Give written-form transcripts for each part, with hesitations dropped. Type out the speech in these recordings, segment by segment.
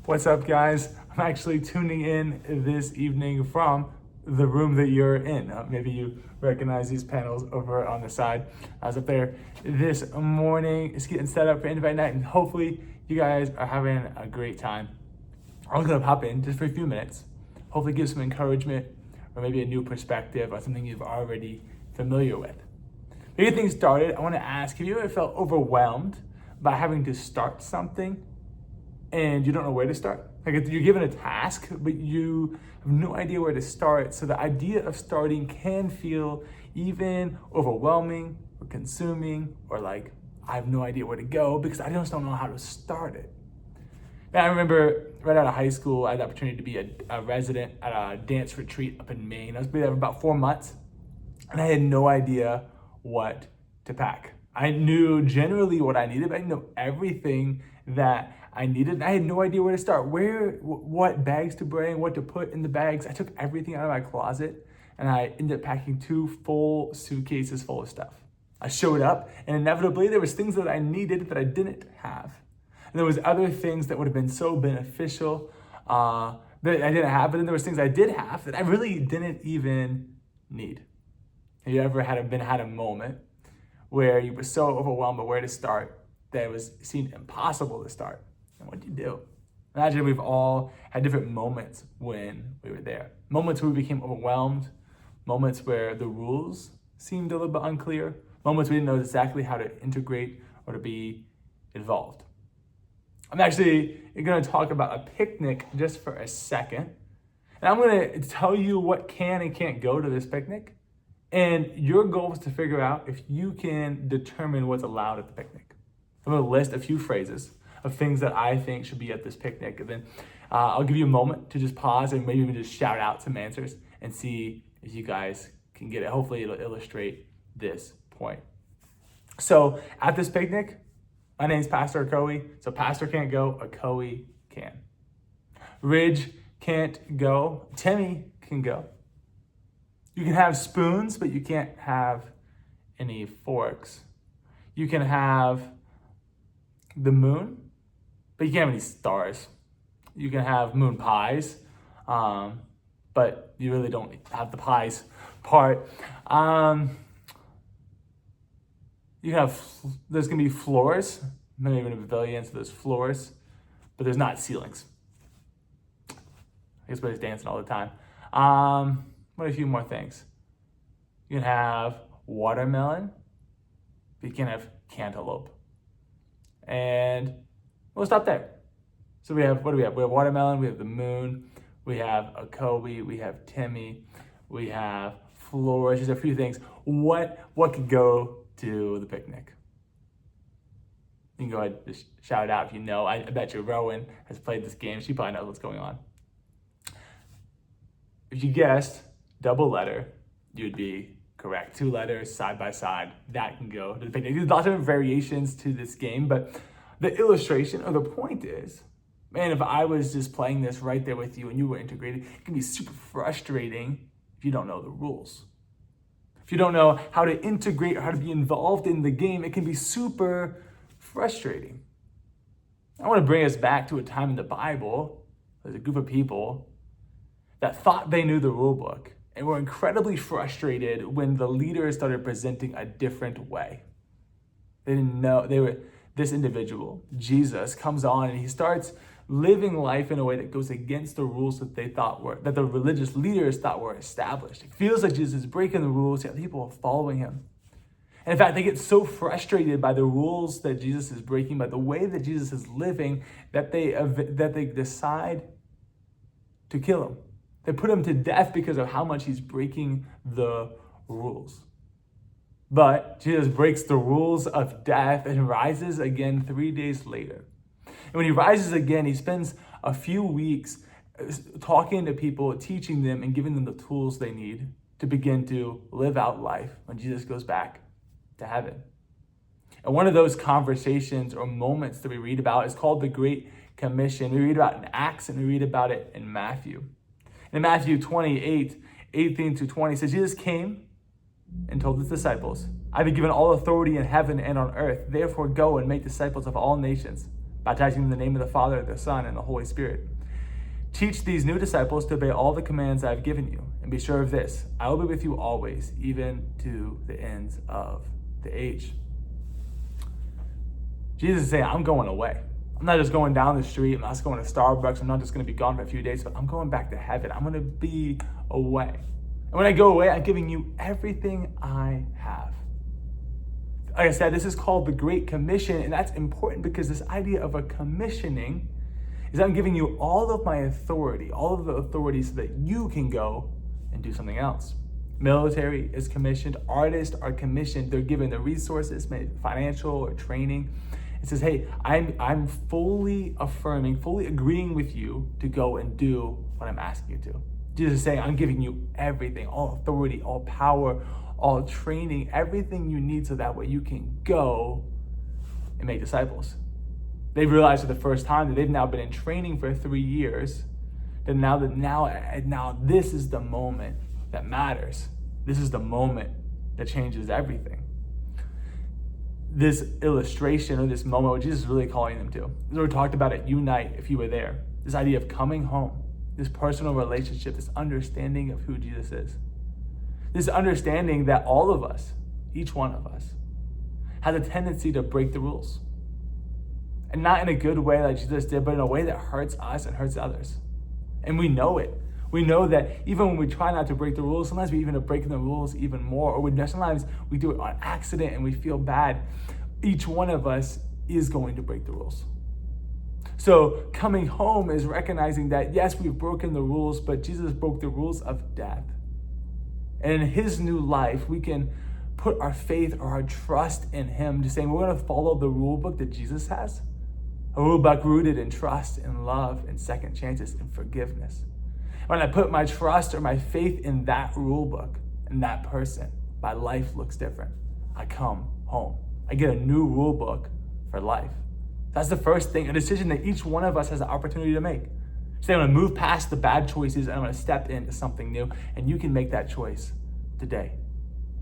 What's up, guys? I'm actually tuning in this evening from the room that you're in. Maybe you recognize these panels over on the side. I was up there this morning, just getting set up for Invite Night, and hopefully you guys are having a great time. I was gonna pop in just for a few minutes, hopefully give some encouragement or maybe a new perspective on something you've already familiar with. To get things started, I want to ask, have you ever felt overwhelmed by having to start something and you don't know where to start? Like you're given a task, but you have no idea where to start. So the idea of starting can feel even overwhelming or consuming, or like, I have no idea where to go because I just don't know how to start it. Now, I remember right out of high school, I had the opportunity to be a resident at a dance retreat up in Maine. I was there for about 4 months, and I had no idea what to pack. I knew generally what I needed, but I didn't know everything that I needed. I had no idea where to start, what bags to bring, what to put in the bags. I took everything out of my closet, and I ended up packing 2 full suitcases full of stuff. I showed up, and inevitably there was things that I needed that I didn't have. And there was other things that would have been so beneficial that I didn't have, but then there was things I did have that I really didn't even need. Have you ever had a moment where you were so overwhelmed by where to start that it seemed impossible to start? And what do you do? Imagine we've all had different moments when we were there. Moments where we became overwhelmed, moments where the rules seemed a little bit unclear, moments we didn't know exactly how to integrate or to be involved. I'm actually going to talk about a picnic just for a second. And I'm going to tell you what can and can't go to this picnic. And your goal is to figure out if you can determine what's allowed at the picnic. I'm going to list a few phrases of things that I think should be at this picnic. And then I'll give you a moment to just pause and maybe even just shout out some answers and see if you guys can get it. Hopefully it'll illustrate this point. So at this picnic, my name's Pastor Okoe. So Pastor can't go, Okoe can. Ridge can't go, Timmy can go. You can have spoons, but you can't have any forks. You can have the moon, but you can't have any stars. You can have moon pies, but you really don't have the pies part. You can have, there's gonna be floors, maybe even a pavilion, so there's floors, but there's not ceilings. I guess everybody's dancing all the time. What are a few more things? You can have watermelon, but you can't have cantaloupe. And we'll stop there. So we have, what do we have? We have watermelon, we have the moon, we have Okoe, we have Timmy, we have floors. There's a few things. What could go to the picnic? You can go ahead and just shout it out if you know. I bet you Rowan has played this game. She probably knows what's going on. If you guessed double letter, you'd be correct. 2 letters side by side, that can go to the picnic. There's lots of variations to this game, but the illustration or the point is, man, if I was just playing this right there with you and you were integrated, it can be super frustrating if you don't know the rules. If you don't know how to integrate or how to be involved in the game, it can be super frustrating. I want to bring us back to a time in the Bible. There's a group of people that thought they knew the rule book and were incredibly frustrated when the leaders started presenting a different way. They didn't know, this individual, Jesus, comes on and he starts living life in a way that goes against the rules that that the religious leaders thought were established. It feels like Jesus is breaking the rules, yet people are following him. And in fact, they get so frustrated by the rules that Jesus is breaking, by the way that Jesus is living, that they decide to kill him. They put him to death because of how much he's breaking the rules. But Jesus breaks the rules of death and rises again 3 days later. And when he rises again, he spends a few weeks talking to people, teaching them, and giving them the tools they need to begin to live out life when Jesus goes back to heaven. And one of those conversations or moments that we read about is called the Great Commission. We read about it in Acts and we read about it in Matthew. In Matthew 28, 18 to 20, it says, Jesus came and told his disciples, I've been given all authority in heaven and on earth. Therefore go and make disciples of all nations, baptizing them in the name of the Father, the Son, and the Holy Spirit. Teach these new disciples to obey all the commands I have given you, and be sure of this, I will be with you always, even to the ends of the age. Jesus is saying, I'm going away. I'm not just going down the street. I'm not just going to Starbucks. I'm not just going to be gone for a few days, but I'm going back to heaven. I'm going to be away. And when I go away, I'm giving you everything I have. Like I said, this is called the Great Commission, and that's important because this idea of a commissioning is I'm giving you all of my authority, all of the authority so that you can go and do something else. Military is commissioned. Artists are commissioned. They're given the resources, financial or training. It says, hey, I'm fully affirming, fully agreeing with you to go and do what I'm asking you to. Jesus is saying, I'm giving you everything, all authority, all power, all training, everything you need so that way you can go and make disciples. They've realized for the first time that they've now been in training for 3 years, that now this is the moment that matters. This is the moment that changes everything. This illustration or this moment, what Jesus is really calling them to. This is what we talked about at Unite if you were there. This idea of coming home, this personal relationship, this understanding of who Jesus is. This understanding that all of us, each one of us, has a tendency to break the rules. And not in a good way like Jesus did, but in a way that hurts us and hurts others. And we know it. We know that even when we try not to break the rules, sometimes we even are breaking the rules even more, or sometimes we do it on accident and we feel bad. Each one of us is going to break the rules. So coming home is recognizing that, yes, we've broken the rules, but Jesus broke the rules of death. And in his new life, we can put our faith or our trust in him, just saying we're going to follow the rule book that Jesus has, a rule book rooted in trust and love and second chances and forgiveness. When I put my trust or my faith in that rule book and that person, my life looks different. I come home. I get a new rule book for life. That's the first thing, a decision that each one of us has the opportunity to make. Say, I'm going to move past the bad choices and I'm going to step into something new, and you can make that choice today.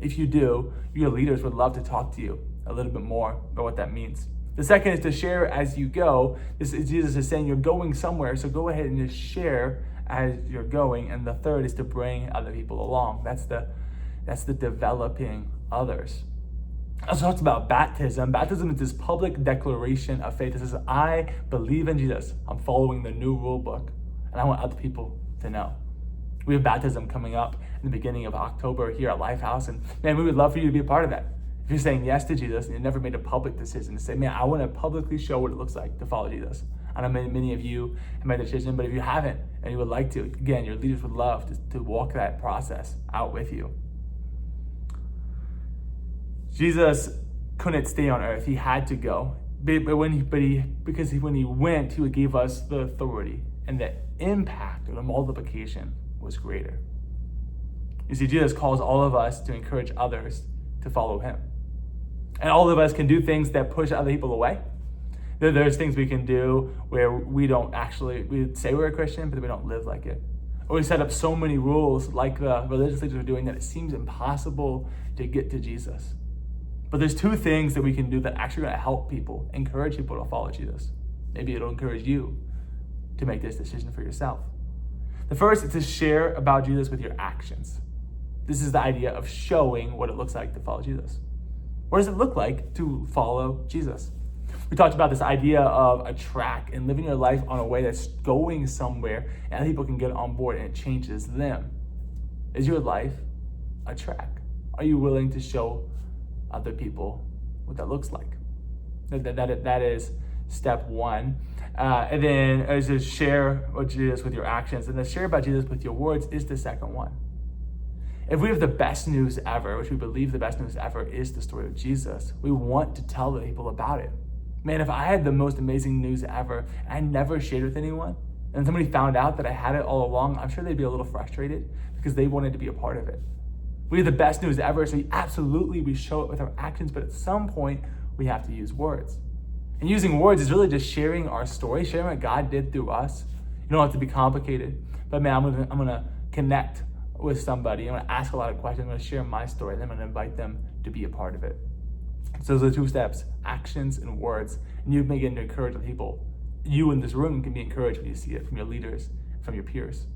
If you do, your leaders would love to talk to you a little bit more about what that means. The second is to share as you go. Jesus is saying you're going somewhere, so go ahead and just share as you're going. And the third is to bring other people along. That's the developing others. I also talked about baptism. Baptism is this public declaration of faith. It says, I believe in Jesus. I'm following the new rule book, and I want other people to know. We have baptism coming up in the beginning of October here at Lifehouse, and man, we would love for you to be a part of that. If you're saying yes to Jesus and you've never made a public decision to say, man, I want to publicly show what it looks like to follow Jesus. I know many of you have made a decision, but if you haven't and you would like to, again, your leaders would love to walk that process out with you. Jesus couldn't stay on earth. He had to go. Because when he went, he gave us the authority, and the impact or the multiplication was greater. You see, Jesus calls all of us to encourage others to follow him. And all of us can do things that push other people away. There's things we can do where we say we're a Christian, but we don't live like it. Or we set up so many rules like the religious leaders are doing that it seems impossible to get to Jesus. But there's two things that we can do that are actually going to help people, encourage people to follow Jesus. Maybe it'll encourage you to make this decision for yourself. The first is to share about Jesus with your actions. This is the idea of showing what it looks like to follow Jesus. What does it look like to follow Jesus? We talked about this idea of a track and living your life on a way that's going somewhere and people can get on board and it changes them. Is your life a track? Are you willing to show other people what that looks like? That is step one. And then is to share about Jesus with your actions, and to share about Jesus with your words is the second one. If we have the best news ever, which we believe the best news ever is the story of Jesus, we want to tell the people about it. Man, if I had the most amazing news ever and I never shared with anyone, and somebody found out that I had it all along, I'm sure they'd be a little frustrated because they wanted to be a part of it. We have the best news ever, so we show it with our actions, but at some point, we have to use words. And using words is really just sharing our story, sharing what God did through us. You don't have to be complicated, but man, I'm gonna connect with somebody. I'm gonna ask a lot of questions. I'm gonna share my story, and then I'm gonna invite them to be a part of it. So those are the two steps: actions and words. And you begin to encourage the people. You in this room can be encouraged when you see it from your leaders, from your peers.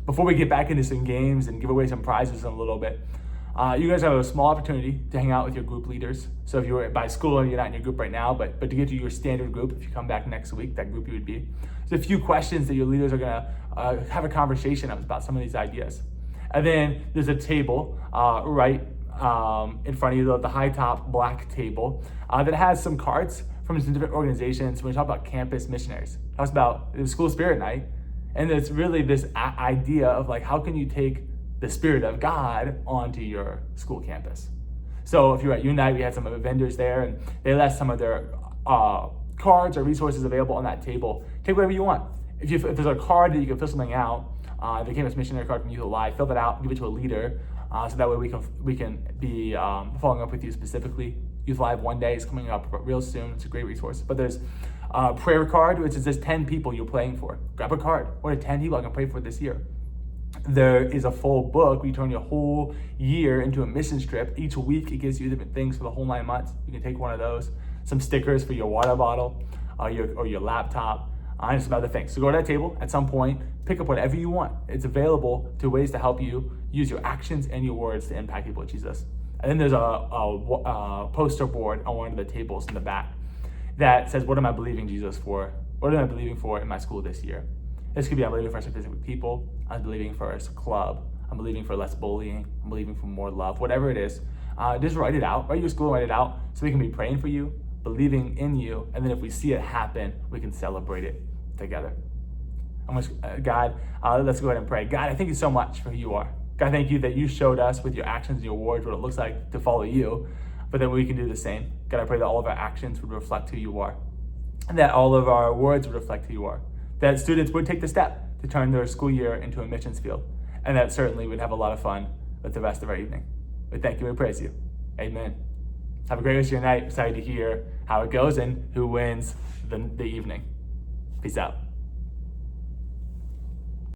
Before we get back into some games and give away some prizes in a little bit, you guys have a small opportunity to hang out with your group leaders. So if you're by school and you're not in your group right now, but to get to your standard group, if you come back next week, that group you would be, there's a few questions that your leaders are gonna have a conversation about some of these ideas. And then there's a table right in front of you, the high top black table that has some cards from some different organizations. When we talk about campus missionaries, it talks about the school spirit night, and it's really this idea of like, how can you take the Spirit of God onto your school campus? So if you're at Unite, we had some of the vendors there, and they left some of their cards or resources available on that table. Take whatever you want. If there's a card that you can fill something out, the campus missionary card from Youth Alive, fill that out, give it to a leader, so that way we can be following up with you specifically. Youth Alive One Day is coming up real soon. It's a great resource. But there's a prayer card, which is just 10 people you're praying for. Grab a card. What are 10 people I can pray for this year? There is a full book. We turn your whole year into a mission trip. Each week it gives you different things for the whole 9 months. You can take one of those. Some stickers for your water bottle or your laptop, and some other things. So go to that table at some point, pick up whatever you want. It's available to ways to help you use your actions and your words to impact people with Jesus. And then there's a poster board on one of the tables in the back that says, what am I believing Jesus for? What am I believing for in my school this year? This could be, I'm believing for specific people. I'm believing for a club. I'm believing for less bullying. I'm believing for more love. Whatever it is, just write it out. Write your school, write it out, so we can be praying for you, believing in you, and then if we see it happen, we can celebrate it together. God, let's go ahead and pray. God, I thank you so much for who you are. God, thank you that you showed us with your actions and your words what it looks like to follow you, but then we can do the same. God, I pray that all of our actions would reflect who you are, and that all of our words would reflect who you are, that students would take the step to turn their school year into a missions field, and that certainly we'd have a lot of fun with the rest of our evening. We thank you and praise you. Amen. Have a great rest of your night. Excited to hear how it goes and who wins the evening. Peace out.